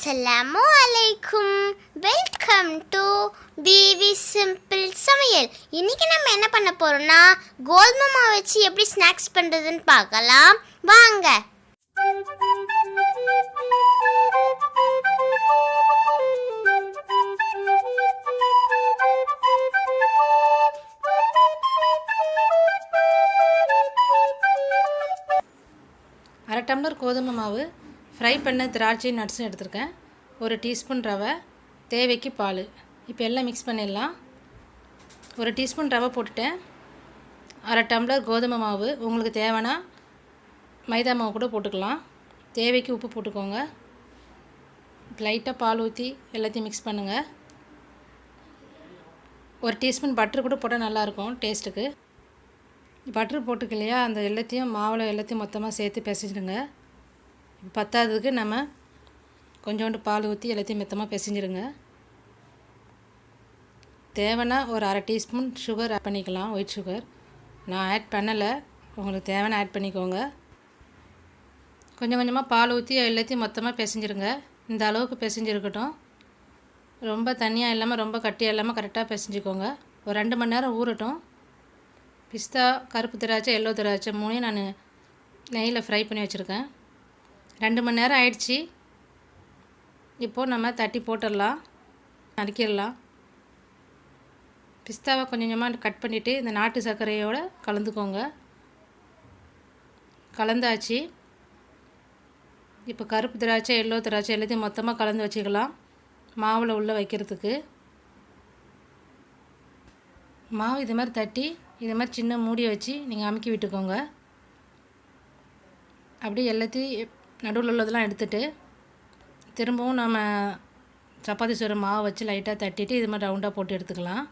அஸ்ஸலாமு அலைக்கும். Welcome to BEEVI'S simple சமையல். இன்னைக்கு நம்ம என்ன பண்ண போறோம்னா கோதுமை மாவு வச்சு எப்படி ஸ்நாக்ஸ் பண்றதுன்னு பார்க்கலாம் வாங்க. அரை டம்ளர் கோதுமை மாவு, ஃப்ரை பண்ண திராட்சை நட்ஸும் எடுத்துருக்கேன், ஒரு டீஸ்பூன் ரவை, தேவைக்கு பால். இப்போ எல்லாம் மிக்ஸ் பண்ணிடலாம். ஒரு டீஸ்பூன் ரவை போட்டுட்டேன். அரை டம்ளர் கோதுமை மாவு, உங்களுக்கு தேவைன்னா மைதா மாவு கூட போட்டுக்கலாம். தேவைக்கு உப்பு போட்டுக்கோங்க. லைட்டாக பால் ஊற்றி எல்லாத்தையும் மிக்ஸ் பண்ணுங்கள். ஒரு டீஸ்பூன் பட்டர் கூட போட்டால் நல்லாயிருக்கும் டேஸ்ட்டுக்கு. பட்ரு போட்டுக்கு இல்லையா, அந்த எல்லாத்தையும் மாவில் எல்லாத்தையும் மொத்தமாக சேர்த்து பிசைஞ்சிடுங்க. பத்தாததுக்கு நம்ம கொஞ்சோண்டு பால் ஊற்றி எல்லாத்தையும் மொத்தமாக பிசைஞ்சிடுங்க. தேவைன்னா ஒரு அரை டீஸ்பூன் சுகர் ஆட் பண்ணிக்கலாம், ஒயிட் சுகர். நான் ஆட் பண்ணலை, உங்களுக்கு தேவைன்னா ஆட் பண்ணிக்கோங்க. கொஞ்சம் கொஞ்சமாக பால் ஊற்றி எல்லாத்தையும் மொத்தமாக பிசைஞ்சிடுங்க. இந்த அளவுக்கு பிசைஞ்சிருக்கட்டும். ரொம்ப தண்ணியாக இல்லாமல் ரொம்ப கட்டியாக இல்லாமல் கரெக்டாக பிசைஞ்சிக்கோங்க. ஒரு 2 மணி நேரம் ஊறட்டும். பிஸ்தா, கருப்பு திராட்சை, எல்லோ திராட்சை 3 நான் நெய்யில் ஃப்ரை பண்ணி வச்சுருக்கேன். 2 மணி நேரம் ஆயிடுச்சு. இப்போது நம்ம தட்டி போட்டுடலாம், நறுக்கிடலாம். பிஸ்தாவை கொஞ்சம் கொஞ்சமாக கட் பண்ணிவிட்டு இந்த நாட்டு சர்க்கரையோடு கலந்துக்கோங்க. கலந்தாச்சு. இப்போ கருப்பு திராட்சை, எல்லோ திராட்சை எல்லாத்தையும் மொத்தமாக கலந்து வச்சுக்கலாம் மாவில் உள்ளே வைக்கிறதுக்கு. மாவு இது மாதிரி தட்டி இது மாதிரி சின்ன மூடியை வச்சு நீங்கள் அமுக்கி விட்டுக்கோங்க. அப்படியே எல்லாத்தையும் நடுவில் உள்ளதெல்லாம் எடுத்துகிட்டு திரும்பவும் நம்ம சப்பாத்தி சுடுற மாவு வச்சு லைட்டாக தட்டிட்டு இது மாதிரி ரவுண்டாக போட்டு எடுத்துக்கலாம்.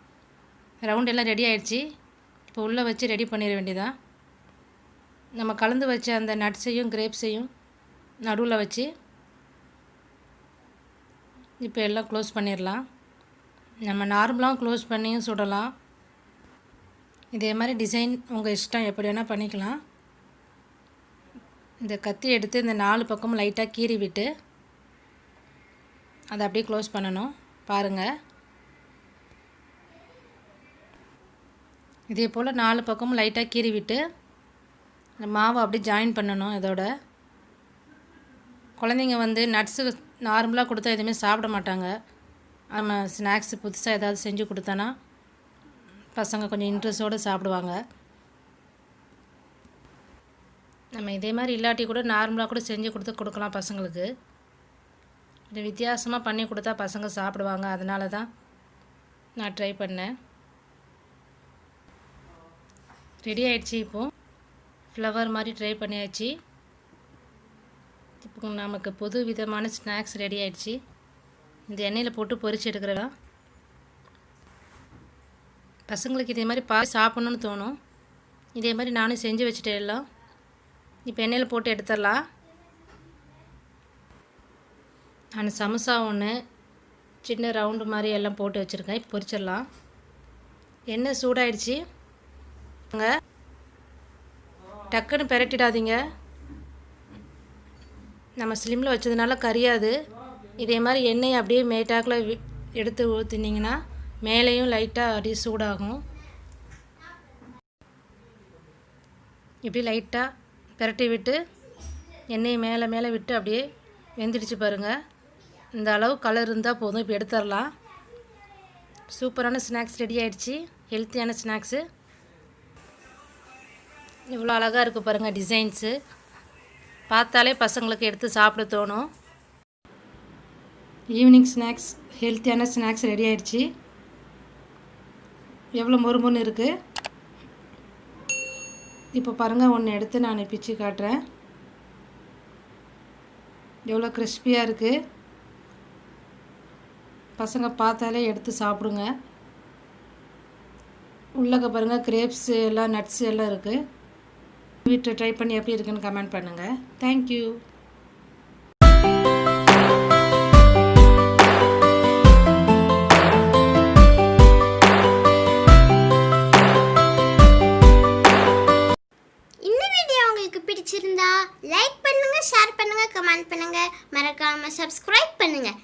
ரவுண்ட் எல்லாம் ரெடி ஆகிடுச்சு. இப்போ உள்ளே வச்சு ரெடி பண்ணிட வேண்டியதான். நம்ம கலந்து வச்ச அந்த நட்ஸையும் கிரேப்ஸையும் நடுவில் வச்சு இப்போ எல்லாம் க்ளோஸ் பண்ணிடலாம். நம்ம நார்மலாக க்ளோஸ் பண்ணியும் சுடலாம். இதே மாதிரி டிசைன் உங்கள் இஷ்டம், எப்படி வேணால் பண்ணிக்கலாம். இந்த கத்தி எடுத்து இந்த 4 பக்கமும் லைட்டாக கீறி விட்டு அதை அப்படியே க்ளோஸ் பண்ணணும். பாருங்கள், இதே போல் 4 பக்கமும் லைட்டாக கீறி விட்டு இந்த மாவை அப்படியே ஜாயின் பண்ணணும். இதோட குழந்தைங்க நட்ஸு நார்மலாக கொடுத்தா எதுவுமே சாப்பிட மாட்டாங்க. நம்ம ஸ்நாக்ஸு புதுசாக ஏதாவது செஞ்சு கொடுத்தோன்னா பசங்க கொஞ்சம் இன்ட்ரெஸ்ட்டோடு சாப்பிடுவாங்க. நம்ம இதே மாதிரி இல்லாட்டி கூட நார்மலாக கூட செஞ்சு கொடுக்கலாம் பசங்களுக்கு. இது வித்தியாசமாக பண்ணி கொடுத்தா பசங்க சாப்பிடுவாங்க. அதனால தான் நான் ட்ரை பண்ணேன். ரெடி ஆகிடுச்சி. இப்போது ஃப்ளவர் மாதிரி ட்ரை பண்ணியாச்சு. இப்போ நமக்கு புது விதமான ஸ்நாக்ஸ் ரெடி ஆகிடுச்சி. இந்த எண்ணெயில் போட்டு பொரிச்சு எடுக்கிறதா பசங்களுக்கு இதே மாதிரி சாப்பிட்ணுன்னு தோணும். இதே மாதிரி நானும் செஞ்சு வச்சுட்டேன் எல்லாம். இப்போ எண்ணெயில் போட்டு எடுத்துடலாம். நான் சமோசா ஒன்று சின்ன ரவுண்டு மாதிரி எல்லாம் போட்டு வச்சுருக்கேன். இப்போ பொரிச்சிடலாம். எண்ணெய் சூடாயிடுச்சு. டக்குன்னு பெரட்டிடாதீங்க. நம்ம ஸ்லிம்மில் வச்சதுனால கரியாது. இதே மாதிரி எண்ணெயை அப்படியே மேட்டாக்கில் எடுத்து ஊற்றினீங்கன்னா மேலேயும் லைட்டாக அப்படியே சூடாகும். இப்படி லைட்டாக பிரட்டி விட்டு எண்ணெயை மேலே விட்டு அப்படியே வெந்துடுச்சு பாருங்கள். இந்த அளவு கலர் இருந்தால் போதும். இப்போ எடுத்துடலாம். சூப்பரான ஸ்நாக்ஸ் ரெடி ஆகிடுச்சு. ஹெல்த்தியான ஸ்நாக்ஸு. இவ்வளோ அழகாக இருக்குது பாருங்கள் டிசைன்ஸு. பார்த்தாலே பசங்களுக்கு எடுத்து சாப்பிட தோணும். ஈவினிங் ஸ்நாக்ஸ், ஹெல்த்தியான ஸ்நாக்ஸ் ரெடி ஆகிடுச்சு. எவ்வளோ மொறுமொன்னு இருக்குது. இப்போ பாருங்கள், ஒன்று எடுத்து நான் பிச்சு காட்டுறேன். எவ்வளோ கிறிஸ்பியாக இருக்குது. பசங்க பார்த்தாலே எடுத்து சாப்பிடுங்க. உள்ளக்க பாருங்கள், கிரேப்ஸு எல்லாம் நட்ஸு எல்லாம் இருக்குது. வீட்டில் ட்ரை பண்ணி எப்படி இருக்குன்னு கமெண்ட் பண்ணுங்கள். தேங்க்யூ. இந்த வீடியோ உங்களுக்கு பிடிச்சிருந்தா லைக் பண்ணுங்க, ஷேர் பண்ணுங்க, கமெண்ட் பண்ணுங்க. மறக்காம சப்ஸ்கிரைப் பண்ணுங்கள்.